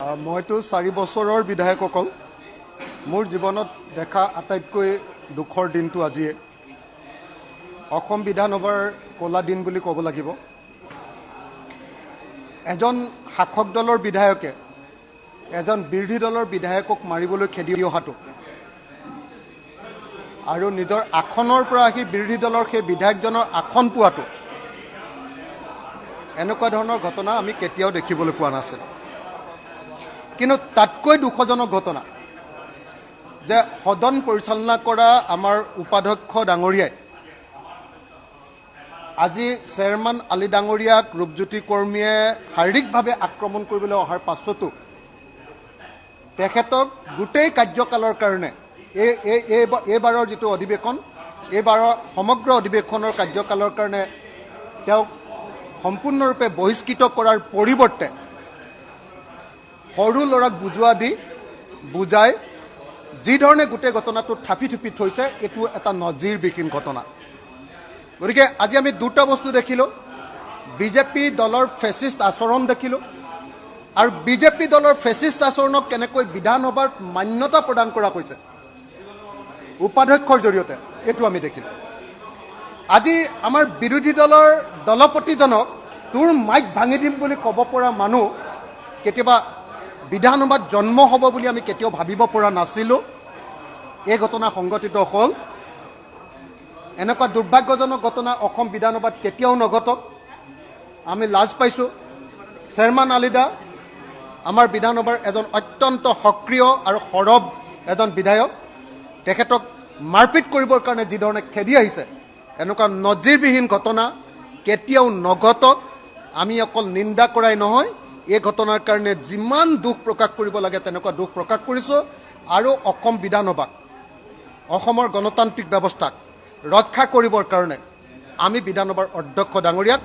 মইতো 4 বছৰৰ বিধায়কসকল মোৰ জীৱনত দেখা আটাইতকৈ দুখৰ দিনটো আজিয়ে অসম বিধানসভাৰ কলা দিন বুলি ক'ব লাগিব। এজন শাসক দলৰ বিধায়কে এজন বিৰোধী দলৰ বিধায়কক মাৰিবলৈ খেদি অহাটো আৰু নিজৰ আসনৰ পৰা আহি বিৰোধী দলৰ সেই বিধায়কজনৰ আসন পোৱাটো এনেকুৱা ধৰণৰ ঘটনা আমি কেতিয়াও দেখিবলৈ পোৱা নাছিল। কিন্তু তাতকৈ দুখজনক ঘটনা যে সদন পৰিচালনা কৰা আমাৰ উপাধ্যক্ষ ডাঙৰীয়াই আজি চেয়াৰমেন আলী ডাঙৰীয়াক ৰূপজ্যোতি কৰ্মীয়ে শাৰীৰিকভাৱে আক্ৰমণ কৰিবলৈ অহাৰ পাছতো তেখেতক গোটেই কাৰ্যকালৰ কাৰণে এইবাৰৰ যিটো অধিৱেশন এইবাৰৰ সমগ্ৰ অধিৱেশনৰ কাৰ্যকালৰ কাৰণে তেওঁক সম্পূৰ্ণৰূপে বহিষ্কৃত কৰাৰ পৰিৱৰ্তে সৰু ল'ৰাক বুজাই যিধৰণে গোটেই ঘটনাটো থাপি থুপি থৈছে এইটো এটা নজিৰবিহীন ঘটনা। গতিকে আজি আমি দুটা বস্তু দেখিলোঁ, বিজেপি দলৰ ফেচিষ্ট আচৰণ দেখিলোঁ আৰু বিজেপি দলৰ ফেচিষ্ট আচৰণক কেনেকৈ বিধানসভাত মান্যতা প্ৰদান কৰা হৈছে উপাধ্যক্ষৰ জৰিয়তে এইটো আমি দেখিলোঁ। আজি আমাৰ বিৰোধী দলৰ দলপতিজনক তোৰ মাইক ভাঙি দিম বুলি ক'ব পৰা মানুহ কেতিয়াবা বিধানসভাত জন্ম হ'ব বুলি আমি কেতিয়াও ভাবিব পৰা নাছিলোঁ। এই ঘটনা সংঘটিত হ'ল। এনেকুৱা দুৰ্ভাগ্যজনক ঘটনা অসম বিধানসভাত কেতিয়াও নঘটক। আমি লাজ পাইছোঁ। চেয়াৰমেন আলী দা আমাৰ বিধানসভাৰ এজন অত্যন্ত সক্ৰিয় আৰু সৰব এজন বিধায়ক, তেখেতক মাৰপিট কৰিবৰ কাৰণে যিধৰণে খেদি আহিছে এনেকুৱা নজিৰবিহীন ঘটনা কেতিয়াও নঘটক। আমি অকল নিন্দা কৰাই নহয়, এই ঘটনাৰ কাৰণে যিমান দুখ প্ৰকাশ কৰিব লাগে তেনেকুৱা দুখ প্ৰকাশ কৰিছোঁ আৰু অসম বিধানসভাক অসমৰ গণতান্ত্ৰিক ব্যৱস্থাক ৰক্ষা কৰিবৰ কাৰণে আমি বিধানসভাৰ অধ্যক্ষ ডাঙৰীয়াক